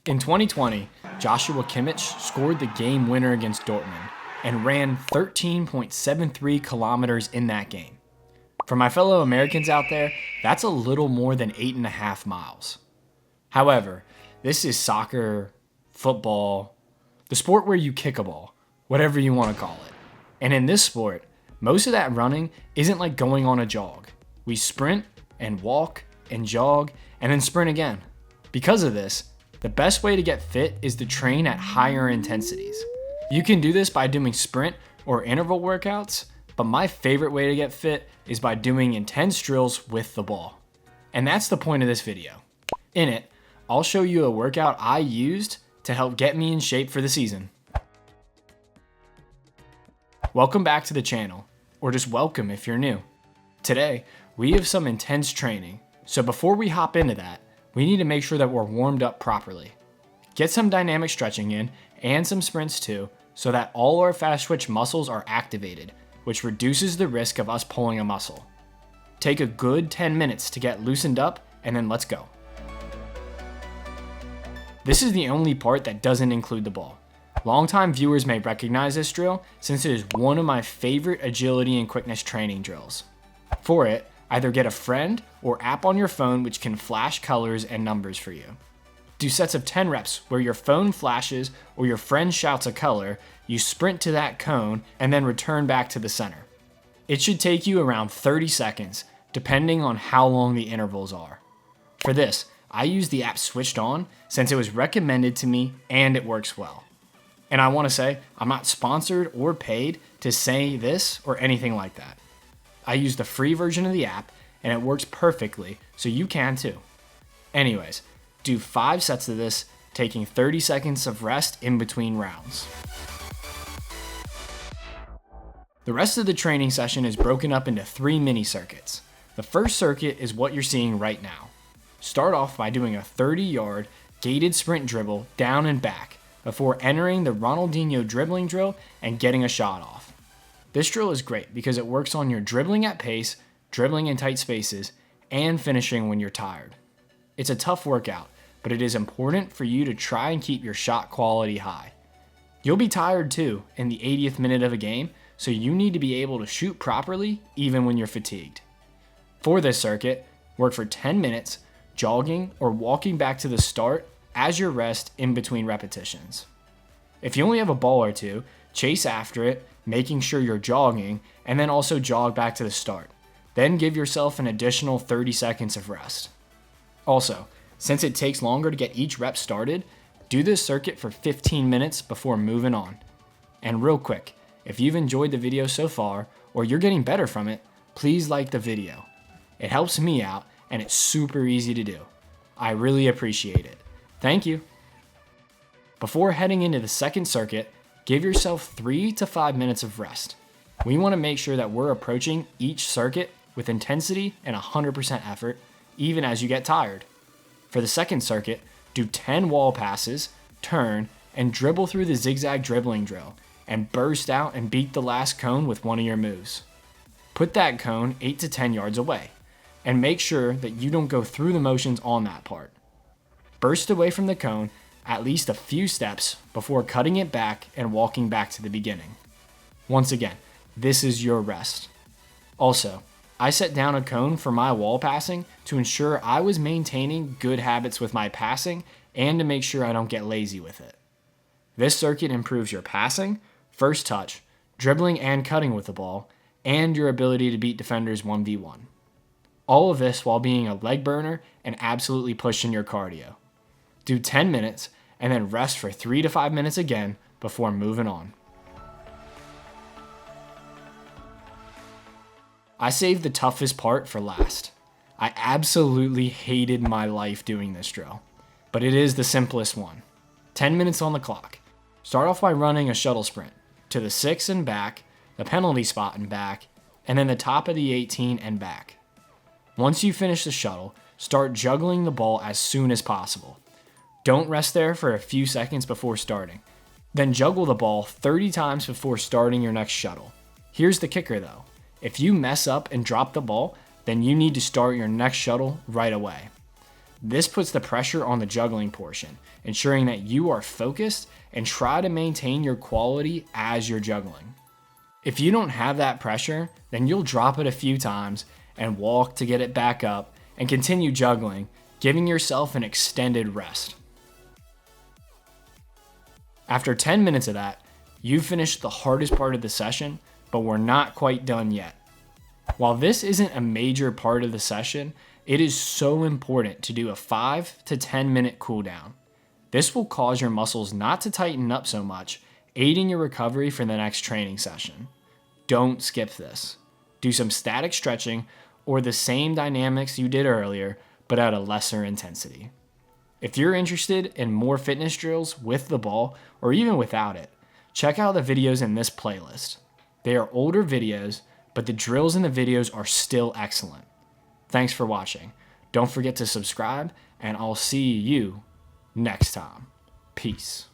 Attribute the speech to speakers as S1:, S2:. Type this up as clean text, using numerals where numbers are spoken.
S1: In 2020, Joshua Kimmich scored the game winner against Dortmund and ran 13.73 kilometers in that game. For my fellow Americans out there, that's a little more than 8.5 miles. However, this is soccer, football, the sport where you kick a ball, whatever you want to call it. And in this sport, most of that running isn't like going on a jog. We sprint and walk and jog and then sprint again. Because of this, the best way to get fit is to train at higher intensities. You can do this by doing sprint or interval workouts, but my favorite way to get fit is by doing intense drills with the ball. And that's the point of this video. In it, I'll show you a workout I used to help get me in shape for the season. Welcome back to the channel, or just welcome if you're new. Today, we have some intense training, so before we hop into that, we need to make sure that we're warmed up properly. Get some dynamic stretching in, and some sprints too, so that all our fast twitch muscles are activated, which reduces the risk of us pulling a muscle. Take a good 10 minutes to get loosened up, and then let's go. This is the only part that doesn't include the ball. Longtime viewers may recognize this drill since it is one of my favorite agility and quickness training drills. For it, either get a friend or app on your phone which can flash colors and numbers for you. Do sets of 10 reps where your phone flashes or your friend shouts a color, you sprint to that cone, and then return back to the center. It should take you around 30 seconds, depending on how long the intervals are. For this, I use the app switched on since it was recommended to me and it works well. And I want to say, I'm not sponsored or paid to say this or anything like that. I use the free version of the app and it works perfectly, so you can too. Anyways, do 5 sets of this, taking 30 seconds of rest in between rounds. The rest of the training session is broken up into 3 mini circuits. The first circuit is what you're seeing right now. Start off by doing a 30-yard gated sprint dribble down and back before entering the Ronaldinho dribbling drill and getting a shot off. This drill is great because it works on your dribbling at pace, dribbling in tight spaces, and finishing when you're tired. It's a tough workout, but it is important for you to try and keep your shot quality high. You'll be tired too in the 80th minute of a game, so you need to be able to shoot properly even when you're fatigued. For this circuit, work for 10 minutes, jogging or walking back to the start as your rest in between repetitions. If you only have a ball or two, chase after it, making sure you're jogging, and then also jog back to the start. Then give yourself an additional 30 seconds of rest. Also, since it takes longer to get each rep started, do this circuit for 15 minutes before moving on. And real quick, if you've enjoyed the video so far, or you're getting better from it, please like the video. It helps me out, and it's super easy to do. I really appreciate it. Thank you. Before heading into the second circuit, give yourself 3 to 5 minutes of rest. We want to make sure that we're approaching each circuit with intensity and 100% effort, even as you get tired. For the second circuit, do 10 wall passes, turn, and dribble through the zigzag dribbling drill, and burst out and beat the last cone with one of your moves. Put that cone 8 to 10 yards away, and make sure that you don't go through the motions on that part. Burst away from the cone at least a few steps before cutting it back and walking back to the beginning. Once again, this is your rest. Also, I set down a cone for my wall passing to ensure I was maintaining good habits with my passing and to make sure I don't get lazy with it. This circuit improves your passing, first touch, dribbling and cutting with the ball, and your ability to beat defenders 1v1. All of this while being a leg burner and absolutely pushing your cardio. Do 10 minutes and then rest for 3 to 5 minutes again before moving on. I saved the toughest part for last. I absolutely hated my life doing this drill, but it is the simplest one. 10 minutes on the clock. Start off by running a shuttle sprint to the 6 and back, the penalty spot and back, and then the top of the 18 and back. Once you finish the shuttle, start juggling the ball as soon as possible. Don't rest there for a few seconds before starting. Then juggle the ball 30 times before starting your next shuttle. Here's the kicker though. If you mess up and drop the ball, then you need to start your next shuttle right away. This puts the pressure on the juggling portion, ensuring that you are focused and try to maintain your quality as you're juggling. If you don't have that pressure, then you'll drop it a few times and walk to get it back up and continue juggling, giving yourself an extended rest. After 10 minutes of that, you've finished the hardest part of the session, but we're not quite done yet. While this isn't a major part of the session, it is so important to do a 5 to 10 minute cool down. This will cause your muscles not to tighten up so much, aiding your recovery for the next training session. Don't skip this. Do some static stretching or the same dynamics you did earlier, but at a lesser intensity. If you're interested in more fitness drills with the ball or even without it, check out the videos in this playlist. They are older videos, but the drills in the videos are still excellent. Thanks for watching. Don't forget to subscribe, and I'll see you next time. Peace.